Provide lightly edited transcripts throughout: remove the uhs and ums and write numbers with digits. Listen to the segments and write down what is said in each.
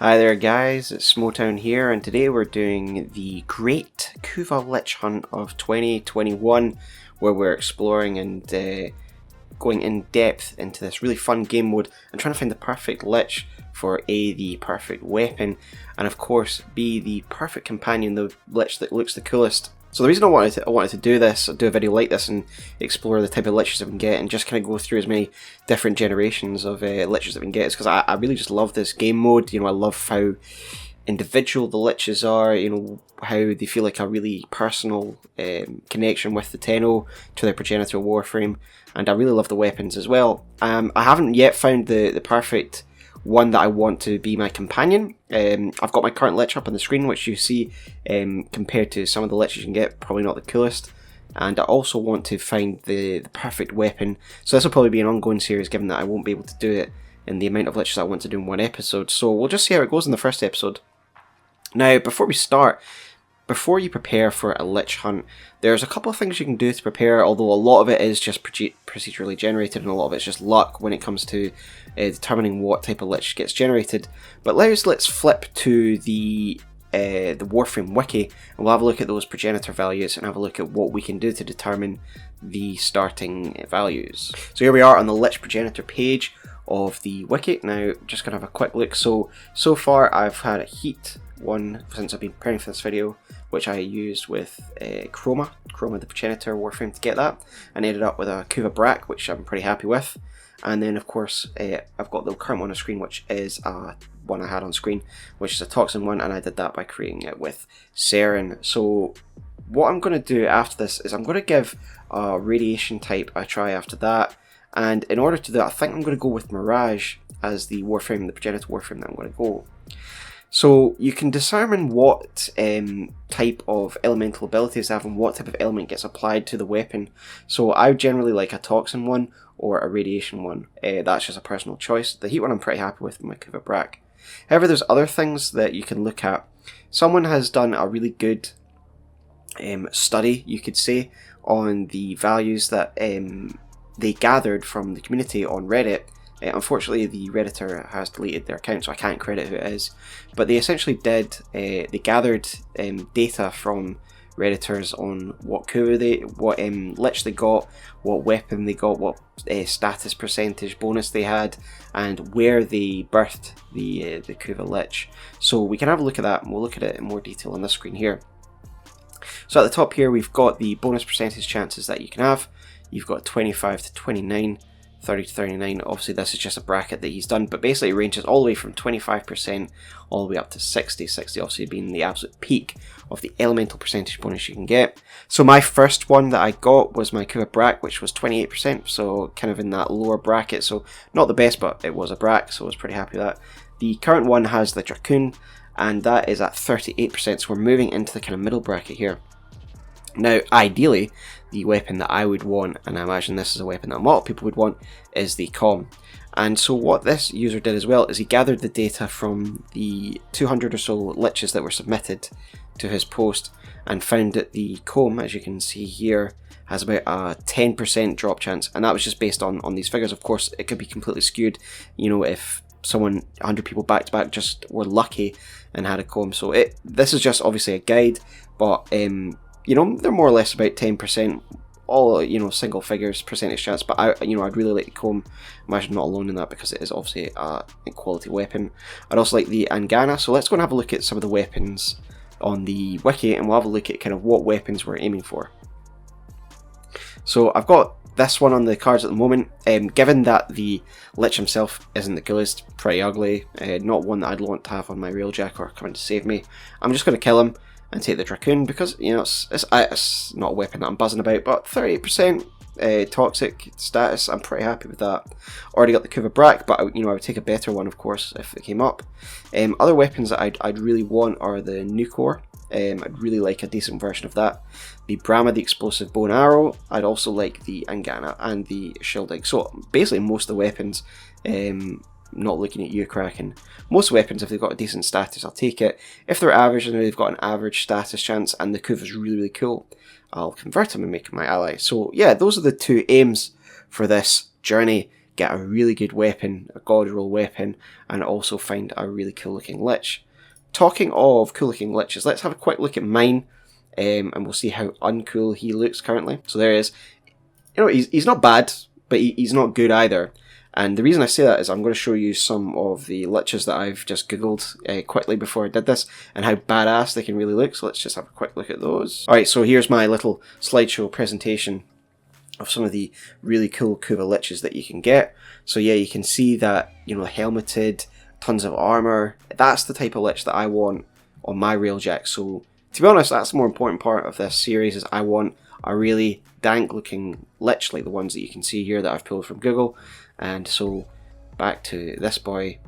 Hi there guys, it's Smotown here, and today we're doing the Great Kuva Lich Hunt of 2021, where we're exploring and going in depth into this really fun game mode and trying to find the perfect Lich for A, the perfect weapon, and of course B, the perfect companion, the Lich that looks the coolest. So the reason I wanted to do a video like this and explore the type of Liches that we can get and just kind of go through as many different generations of Liches that we can get is because I really just love this game mode. You know, I love how individual the Liches are, you know, how they feel like a really personal connection with the Tenno to their progenitor Warframe, and I really love the weapons as well. I haven't yet found the perfect one that I want to be my companion. I've got my current Lich up on the screen, which you see compared to some of the Liches you can get, probably not the coolest. And I also want to find the perfect weapon. So this will probably be an ongoing series, given that I won't be able to do it in the amount of Liches I want to do in one episode. So we'll just see how it goes in the first episode. Now, before we start, before you prepare for a Lich hunt, there's a couple of things you can do to prepare, although a lot of it is just procedurally generated and a lot of it's just luck when it comes to determining what type of Lich gets generated. But let's flip to the Warframe wiki, and we'll have a look at those progenitor values and have a look at what we can do to determine the starting values. So here we are on the Lich progenitor page of the wiki. Now, just gonna have a quick look. So far I've had a heat one since I've been preparing for this video, which I used with Chroma the progenitor Warframe to get that, and ended up with a Kuva Lich, which I'm pretty happy with. And then of course I've got the current one on screen, which is one I had on screen, which is a Toxin one, and I did that by creating it with Seren. So what I'm going to do after this is I'm going to give a radiation type a try after that, and in order to do that I think I'm going to go with Mirage as the Warframe, the progenitor Warframe that I'm going to go. So you can determine what type of elemental abilities they have and what type of element gets applied to the weapon. So I generally like a Toxin one or a Radiation one. That's just a personal choice. The Heat one I'm pretty happy with my Kuva Lich. However, there's other things that you can look at. Someone has done a really good study, you could say, on the values that they gathered from the community on Reddit. Unfortunately, the Redditor has deleted their account, so I can't credit who it is. But they essentially did, they gathered data from Redditors on what Kuva what Lich they got, what weapon they got, what status percentage bonus they had, and where they birthed the Kuva Lich. So we can have a look at that, and we'll look at it in more detail on this screen here. So at the top here, we've got the bonus percentage chances that you can have. You've got 25 to 29. 30 to 39, obviously this is just a bracket that he's done, but basically it ranges all the way from 25% all the way up to 60 obviously being the absolute peak of the elemental percentage bonus you can get. So my first one that I got was my Kuva Lich, which was 28%, so kind of in that lower bracket, so not the best, but it was a Lich, so I was pretty happy with that. The current one has the Dracoon, and that is at 38%, so we're moving into the kind of middle bracket here. Now, ideally, the weapon that I would want, and I imagine this is a weapon that a lot of people would want, is the Com. And so what this user did as well is he gathered the data from the 200 or so Liches that were submitted to his post and found that the Com, as you can see here, has about a 10% drop chance, and that was just based on these figures. Of course, it could be completely skewed, you know, if someone, 100 people back to back just were lucky and had a Com. So this is just obviously a guide, but you know, they're more or less about 10%, all, you know, single figures percentage chance, but I'd really like the Com. Imagine not alone in that, because it is obviously a quality weapon. I'd also like the Angana, so let's go and have a look at some of the weapons on the wiki, and we'll have a look at kind of what weapons we're aiming for. So I've got this one on the cards at the moment. Given that the Lich himself isn't the coolest, pretty ugly, not one that I'd want to have on my Railjack or coming to save me, I'm just going to kill him and take the Dracoon, because, you know, it's not a weapon that I'm buzzing about, but 38% toxic status, I'm pretty happy with that. Already got the Kuva Lich, but, you know, I would take a better one, of course, if it came up. Other weapons that I'd really want are the Nucor. I'd really like a decent version of that. The Brahma, the explosive bow and arrow. I'd also like the Angana and the Shielding. So basically most of the weapons, not looking at you, Kraken, most weapons, if they've got a decent status, I'll take it. If they're average and they've got an average status chance and the Kuva's really cool, I'll convert them and make them my ally. So yeah, those are the two aims for this journey. get a really good weapon, a god roll weapon, and also find a really cool looking Lich. Talking of cool looking Liches, let's have a quick look at mine, and we'll see how uncool he looks currently. So there he is. You know, he's not bad, but he's not good either. And the reason I say that is I'm going to show you some of the Liches that I've just googled quickly before I did this, and how badass they can really look. So let's just have a quick look at those. Alright, so here's my little slideshow presentation of some of the really cool Kuva Liches that you can get. So yeah, you can see that, you know, helmeted, tons of armor. That's the type of Lich that I want on my railjack. So to be honest, that's the more important part of this series, is I want a really dank looking Lich like the ones that you can see here that I've pulled from Google. And so back to this boy,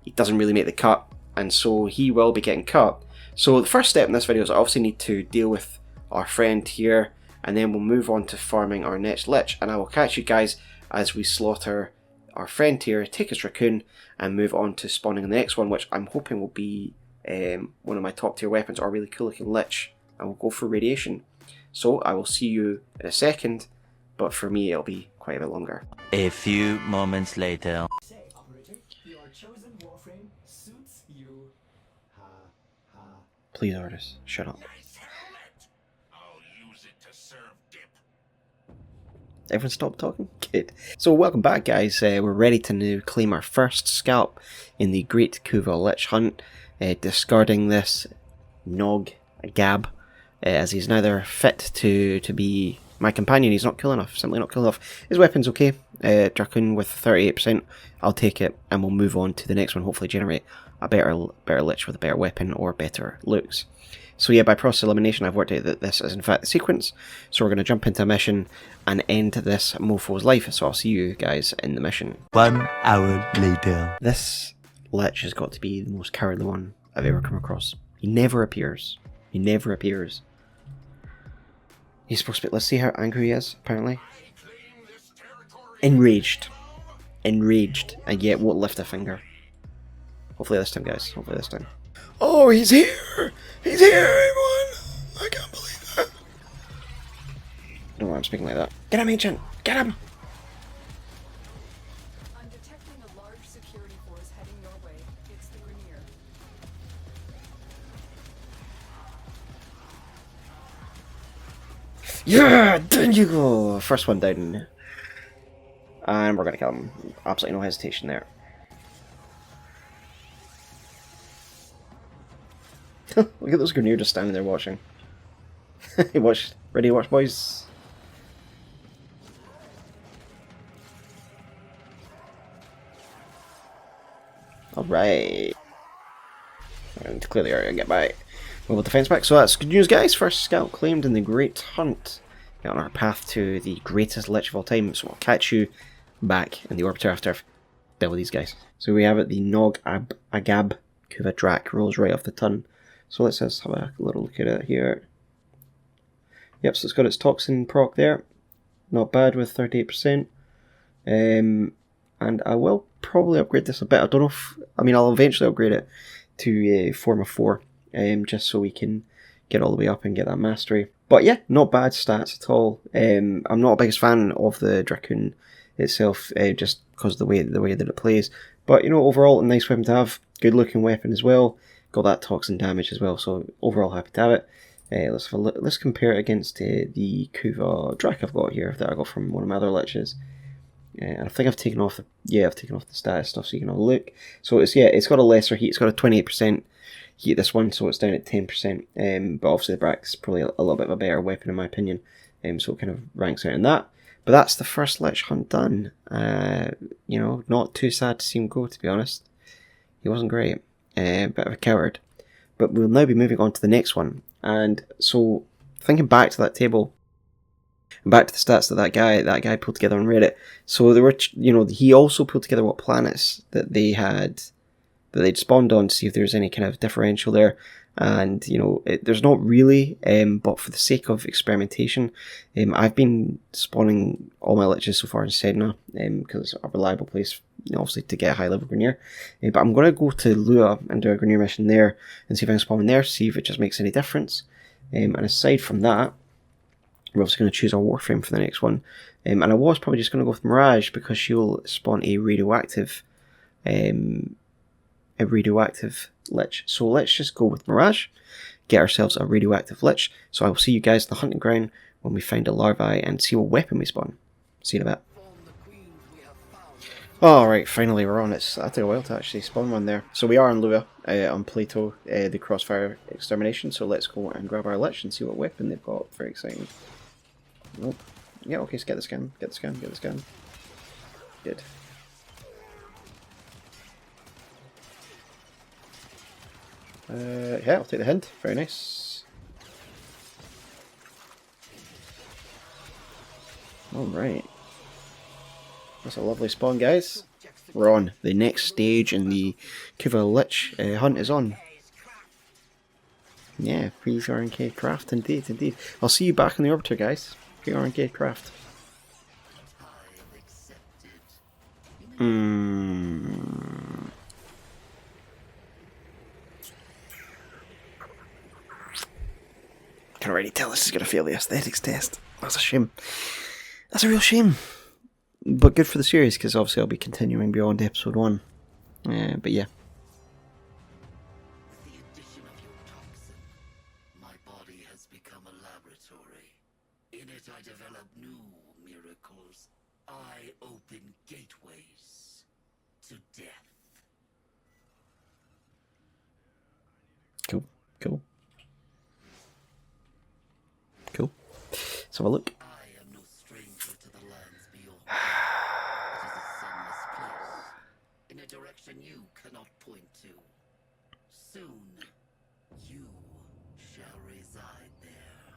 he doesn't really make the cut, and so he will be getting cut. So the first step in this video is I obviously need to deal with our friend here, and then we'll move on to farming our next Lich, and I will catch you guys as we slaughter our friend here, take his raccoon, and move on to spawning the next one, which I'm hoping will be one of my top tier weapons, or a really cool looking Lich, and we'll go for radiation. So I will see you in a second, but for me it'll be quite a bit longer. A few moments later. Say, operator, your chosen Warframe suits you. Ha, ha. Please, artist, shut up. Nice helmet. I'll use it to serve dip. Everyone stop talking? Good. So welcome back, guys. We're ready to now claim our first scalp in the Great Kuva Lich hunt, discarding this Nog Gab, as he's neither fit to be my companion. He's not cool enough, simply not cool enough. His weapon's okay, Dracoon with 38%, I'll take it, and we'll move on to the next one, hopefully generate a better Lich with a better weapon or better looks. So yeah, by process elimination I've worked out that this is in fact the sequence, so we're going to jump into a mission and end this mofo's life, so I'll see you guys in the mission. 1 hour later. This Lich has got to be the most cowardly one I've ever come across. He never appears. He never appears. He's supposed to be, let's see how angry he is, apparently. Enraged. Enraged, and yet won't lift a finger. Hopefully this time, guys. Hopefully this time. Oh, he's here! He's here, everyone! I can't believe that. I don't know why I'm speaking like that. Get him, Ancient! Get him! I'm detecting a large security force heading your way. It's the Grineer. Yeah, down you go! First one down. And we're gonna kill him. Absolutely no hesitation there. Look at those Grineer just standing there watching. Watch, ready to watch, boys? Alright. And clearly already get by. Mobile defense back. So that's good news, guys. First scalp claimed in the Great Hunt. On our path to the greatest Lich of all time. So I'll catch you back in the Orbiter after I've dealt with these guys. So we have it, the Nog Agab Kuva Drac rolls right off the ton. So let's just have a little look at it here. Yep, so it's got its toxin proc there. Not bad with 38%. And I will probably upgrade this a bit. I don't know if, I mean, I'll eventually upgrade it to form of 4. Just so we can get all the way up and get that mastery. But yeah, not bad stats at all. I'm not a biggest fan of the Dracoon itself, just because of the way that it plays. But you know, overall, a nice weapon to have. Good looking weapon as well. Got that toxin damage as well. So overall, happy to have it. Let's have a look. Let's compare it against the Kuva Drac I've got here that I got from one of my other Liches. And I think I've taken off the status stuff so you can have a look. So it's got a lesser heat. It's got a 28% heat this one, so it's down at 10%. But obviously the Brac's probably a little bit of a better weapon in my opinion. So it kind of ranks out in that. But that's the first Lich hunt done. You know, not too sad to see him go, to be honest. He wasn't great. Bit of a coward. But we'll now be moving on to the next one. And so, thinking back to that table, and back to the stats that guy pulled together on Reddit. So there were, you know, he also pulled together what planets that they had, that they'd spawned on to see if there was any kind of differential there. And you know, there's not really, but for the sake of experimentation, I've been spawning all my Liches so far in Sedna, because it's a reliable place, you know, obviously to get a high level Grineer. But I'm going to go to Lua and do a Grineer mission there and see if I can spawn in there, see if it just makes any difference. And aside from that, we're also going to choose our Warframe for the next one. And I was probably just going to go with Mirage because she'll spawn a radioactive Lich. So let's just go with Mirage, get ourselves a radioactive Lich. So I will see you guys in the hunting ground when we find a larvae and see what weapon we spawn. See you in a bit. Alright, finally we're on. That took a while to actually spawn one there. So we are on Lua, on Plato, the Crossfire Extermination, so let's go and grab our Lich and see what weapon they've got. Very exciting. Nope. Yeah, okay, so get the scan, get the scan, get the scan. Good. Yeah, I'll take the hint. Very nice. Alright. That's a lovely spawn, guys. We're on. The next stage in the Kuva Lich hunt is on. Yeah, PRNK craft, indeed, indeed. I'll see you back in the orbiter, guys. PRNK craft. Can already tell this is going to fail the aesthetics test. That's a shame. That's a real shame. But good for the series, because obviously I'll be continuing beyond episode 1. But yeah. With the addition of your toxin, my body has become a laboratory. In it I develop new miracles. I open gateways to death. Cool, cool. Cool. Let's have a look. I am no stranger to the lands beyond. It is a sunless place, in a direction you cannot point to. Soon, you shall reside there.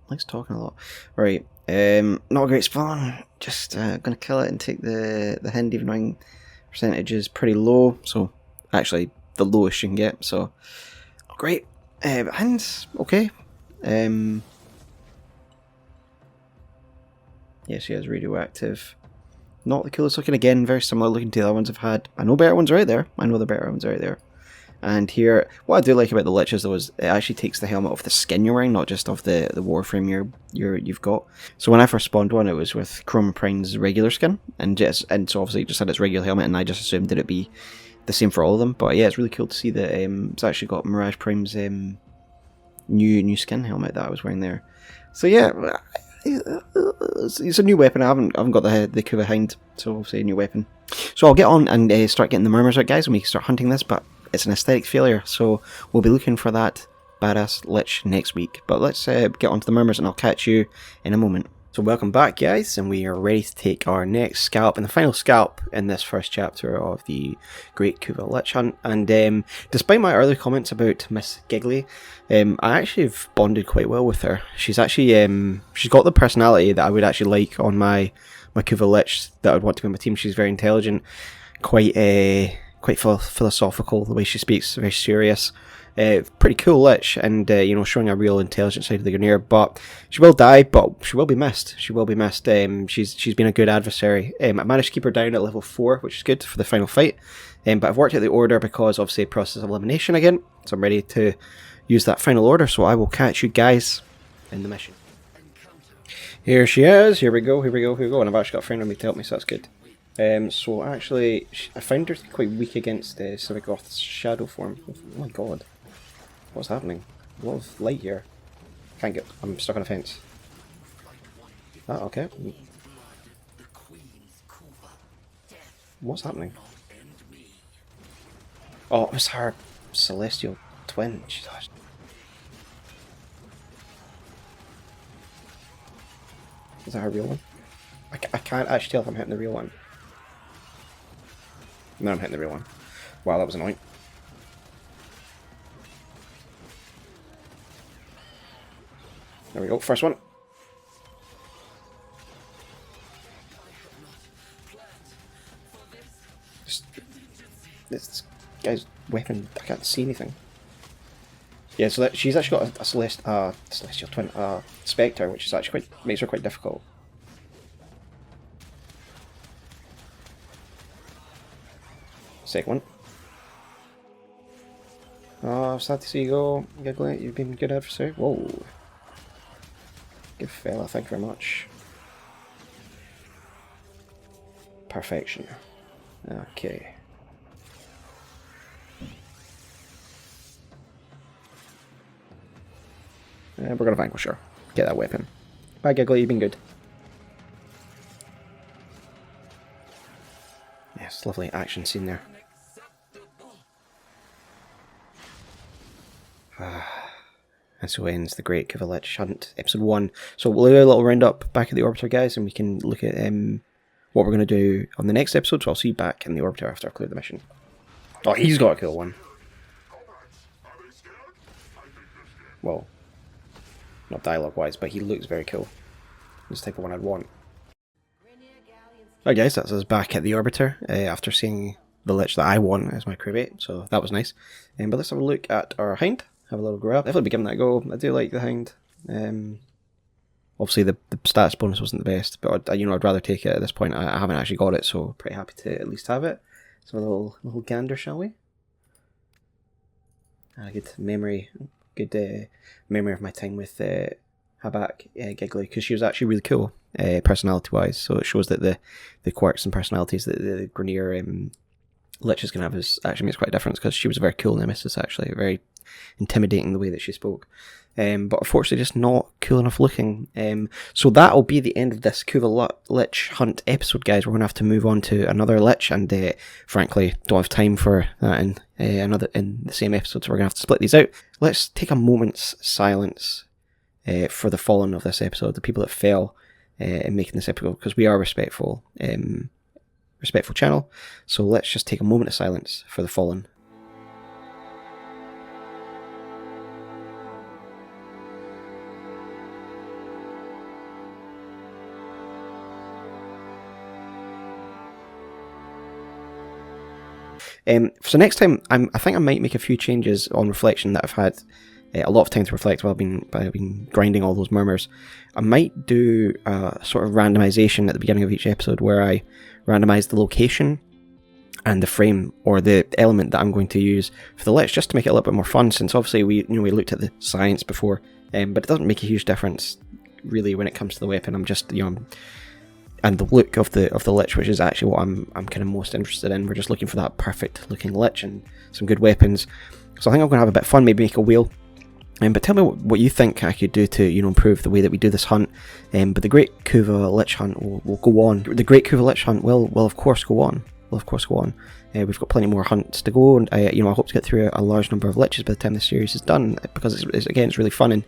Likes talking a lot. Right, not a great spawn. Just gonna kill it and take the hint, even though percentage is pretty low. So, actually, the lowest you can get. So, not great. Hind's okay. Yeah, she has radioactive. Not the coolest looking, again, very similar looking to the other ones I've had. I know better ones are out there. I know the better ones are out there. And here, what I do like about the Liches though is it actually takes the helmet off the skin you're wearing, not just off the Warframe you've got. So when I first spawned one, it was with Chrome Prime's regular skin, and so obviously it just had its regular helmet, and I just assumed that it'd be the same for all of them. But yeah, it's really cool to see that it's actually got Mirage Prime's new skin helmet that I was wearing there. So yeah, it's a new weapon. I haven't got the Kuva Hind, so I'll say a new weapon. So I'll get on and start getting the murmurs out, guys, and we can start hunting this. But it's an aesthetic failure, so we'll be looking for that badass Lich next week. But let's get on to the murmurs, and I'll catch you in a moment. So welcome back, guys, and we are ready to take our next scalp, and the final scalp in this first chapter of the Great Kuva Lich Hunt. And despite my earlier comments about Miss Giggly, I actually have bonded quite well with her. She's actually she's got the personality that I would actually like on my Kuva Lich that I would want to be on my team. She's very intelligent, quite philosophical, the way she speaks, very serious. Pretty cool Lich, and showing a real intelligent side of the Grineer. But she will die, but she will be missed. She will be missed. She's been a good adversary. I managed to keep her down at level 4, which is good for the final fight. But I've worked out the order because obviously process of elimination again, so I'm ready to use that final order. So I will catch you guys in the mission. Here she is. Here we go. Here we go. Here we go. And I've actually got a friend with me to help me, so that's good. So actually, I found her to be quite weak against Siviggoth's shadow form. Oh my god. What's happening? A lot of light here. Can't get... I'm stuck on a fence. Ah, okay. What's happening? Oh, it was her celestial twin. Jesus. Is that her real one? I can't actually tell if I'm hitting the real one. No, I'm hitting the real one. Wow, that was annoying. There we go, first one. This guy's weapon, I can't see anything. Yeah, so that she's actually got a celestial twin, Spectre, which is actually makes her quite difficult. Second one. Oh, sad to see you go, Giggly. You've been a good adversary. Whoa. Good fella, thank you very much. Perfection. Okay. We're gonna vanquish her. Get that weapon. Bye, Giggly, you've been good. Yes, lovely action scene there. And so ends the Great Kuva Lich Hunt, episode 1. So we'll do a little roundup back at the Orbiter, guys, and we can look at what we're going to do on the next episode. So I'll see you back in the Orbiter after I've cleared the mission. Oh, he's got a cool one. Well, not dialogue-wise, but he looks very cool. This type of one I'd want. Alright guys, that's us back at the Orbiter after seeing the Lich that I want as my crewmate, so that was nice. But let's have a look at our Hind. Have a little grab. Definitely be giving that a go. I do like the Hind. Obviously the stats bonus wasn't the best, but I'd rather take it at this point. I haven't actually got it, so pretty happy to at least have it. So a little gander, shall we? A good memory of my time with Habak Giggly, because she was actually really cool personality-wise. So it shows that the quirks and personalities that the Grineer Lich is going to have actually makes quite a difference, because she was a very cool nemesis, actually, very intimidating the way that she spoke, but unfortunately just not cool enough looking. So that'll be the end of this Kuva Lich Hunt episode, guys. We're going to have to move on to another Lich, and frankly don't have time for that in the same episode, so we're going to have to split these out. Let's take a moment's silence for the fallen of this episode, the people that fell in making this episode, because we are respectful channel. So let's just take a moment of silence for the fallen. So next time, I think I might make a few changes on reflection that I've had a lot of time to reflect while I've been grinding all those murmurs. I might do a sort of randomization at the beginning of each episode where I randomize the location and the frame, or the element that I'm going to use for the Lich, just to make it a little bit more fun, since obviously we looked at the science before, but it doesn't make a huge difference really when it comes to the weapon. I'm just, and the look of the Lich, which is actually what I'm kind of most interested in. We're just looking for that perfect looking Lich and some good weapons. So I think I'm going to have a bit of fun, maybe make a wheel. But tell me what you think I could do to improve the way that we do this hunt. But the Great Kuva Lich Hunt will go on. The Great Kuva Lich Hunt will of course go on. We've got plenty more hunts to go, and I hope to get through a large number of Liches by the time this series is done, because it's really fun,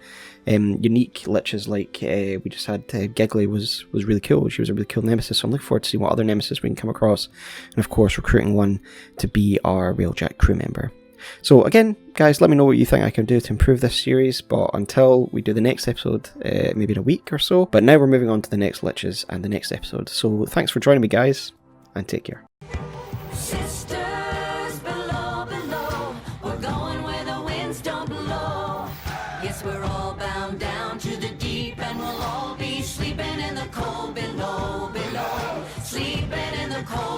and unique Liches like we just had. Giggly was really cool. She was a really cool nemesis, so I'm looking forward to seeing what other nemesis we can come across, and of course recruiting one to be our Railjack crew member. So again, guys, let me know what you think I can do to improve this series, but until we do the next episode, maybe in a week or so. But now we're moving on to the next Liches and the next episode. So thanks for joining me, guys, and take care. Sisters below, we're going where the winds don't blow. Yes, we're all bound down to the deep, and we'll all be sleeping in the cold below. Sleeping in the cold.